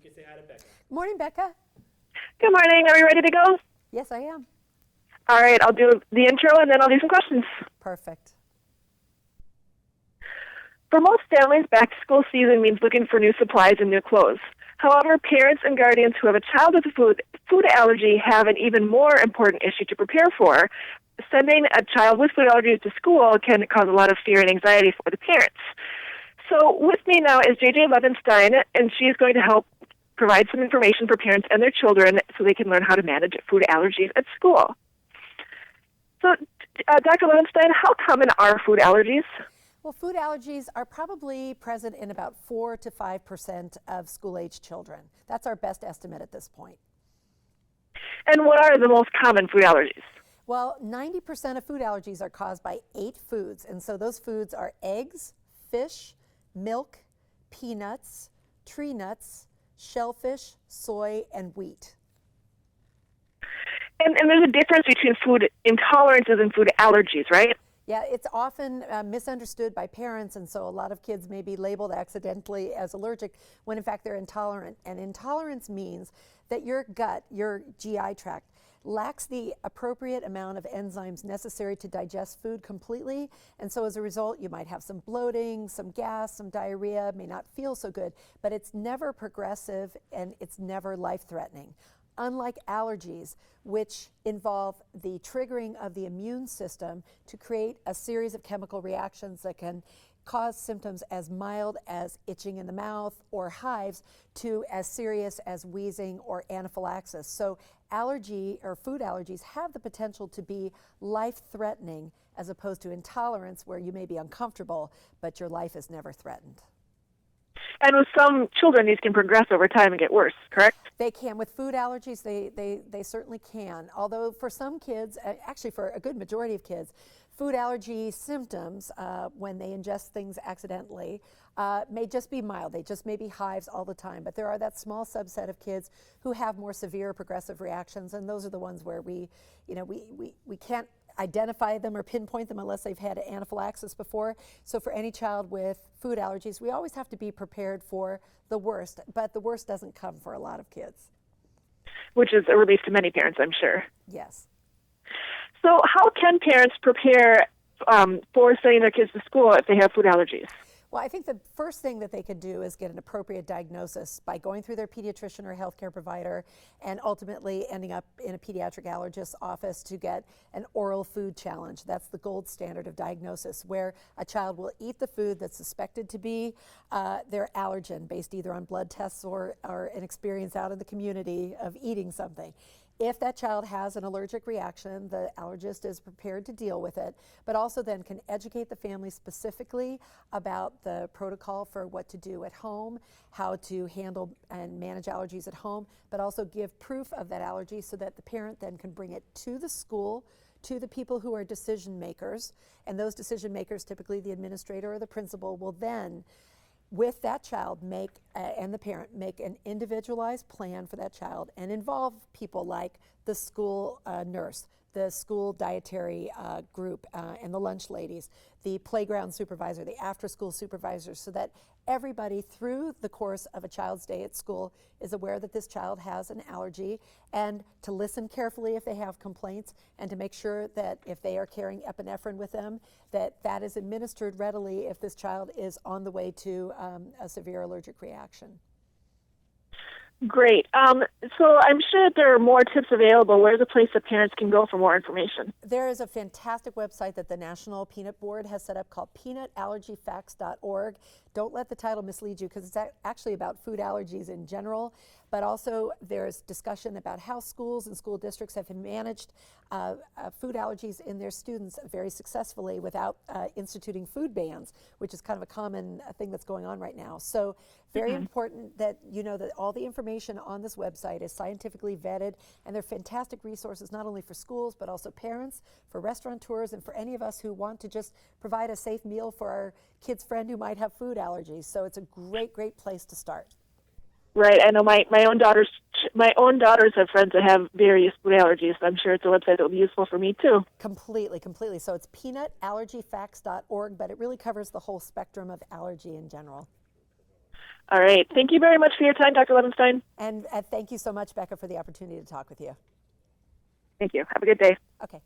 can say hi to Becca. Morning, Becca. Good morning. Are we ready to go? Yes, I am. All right. I'll do the intro and then I'll do some questions. Perfect. For most families, back-to-school season means looking for new supplies and new clothes. However, parents and guardians who have a child with a food allergy have an even more important issue to prepare for. Sending a child with food allergies to school can cause a lot of fear and anxiety for the parents. So with me now is JJ Levenstein, and she's going to help provide some information for parents and their children so they can learn how to manage food allergies at school. So, Dr. Levenstein, how common are food allergies? Well, food allergies are probably present in about 4 to 5% of school-age children. That's our best estimate at this point. And what are the most common food allergies? Well, 90% of food allergies are caused by 8 foods, and so those foods are eggs, fish, milk, peanuts, tree nuts, shellfish, soy, and wheat. And there's a difference between food intolerances and food allergies, right? Yeah, it's often misunderstood by parents, and so a lot of kids may be labeled accidentally as allergic when in fact they're intolerant. And intolerance means that your gut, your GI tract, lacks the appropriate amount of enzymes necessary to digest food completely, and so as a result you might have some bloating, some gas, some diarrhea, may not feel so good, but it's never progressive and it's never life-threatening. Unlike allergies, which involve the triggering of the immune system to create a series of chemical reactions that can cause symptoms as mild as itching in the mouth or hives to as serious as wheezing or anaphylaxis. So allergy or food allergies have the potential to be life-threatening as opposed to intolerance where you may be uncomfortable, but your life is never threatened. And with some children, these can progress over time and get worse, correct? They can. With food allergies, they certainly can. Although for some kids, actually for a good majority of kids, food allergy symptoms when they ingest things accidentally may just be mild. They just may be hives all the time. But there are that small subset of kids who have more severe progressive reactions, and those are the ones where we can't identify them or pinpoint them unless they've had anaphylaxis before. So for any child with food allergies, we always have to be prepared for the worst, but the worst doesn't come for a lot of kids. Which is a relief to many parents, I'm sure. Yes. So how can parents prepare for sending their kids to school if they have food allergies? Well, I think the first thing that they could do is get an appropriate diagnosis by going through their pediatrician or healthcare provider and ultimately ending up in a pediatric allergist's office to get an oral food challenge. That's the gold standard of diagnosis, where a child will eat the food that's suspected to be their allergen, based either on blood tests or an experience out in the community of eating something. If that child has an allergic reaction, the allergist is prepared to deal with it, but also then can educate the family specifically about the protocol for what to do at home, how to handle and manage allergies at home, but also give proof of that allergy so that the parent then can bring it to the school, to the people who are decision makers, and those decision makers, typically the administrator or the principal, will then with that child and the parent make an individualized plan for that child and involve people like the school nurse, the school dietary group and the lunch ladies, the playground supervisor, the after school supervisor, so that everybody through the course of a child's day at school is aware that this child has an allergy, and to listen carefully if they have complaints, and to make sure that if they are carrying epinephrine with them, that is administered readily if this child is on the way to a severe allergic reaction. Great. So I'm sure that there are more tips available. Where's a place that parents can go for more information? There is a fantastic website that the National Peanut Board has set up called peanutallergyfacts.org. Don't let the title mislead you, because it's actually about food allergies in general, but also there's discussion about how schools and school districts have managed food allergies in their students very successfully without instituting food bans, which is kind of a common thing that's going on right now. So very important that you know that all the information on this website is scientifically vetted, and they're fantastic resources not only for schools but also parents, for restaurateurs, and for any of us who want to just provide a safe meal for our kid's friend who might have food allergies. So it's a great place to start. Right. I know my own daughters have friends that have various food allergies, so I'm sure it's a website that will be useful for me too. Completely. So it's peanutallergyfacts.org, but it really covers the whole spectrum of allergy in general. All right. Thank you very much for your time, Dr. Levenstein. And thank you so much, Becca, for the opportunity to talk with you. Thank you. Have a good day. Okay.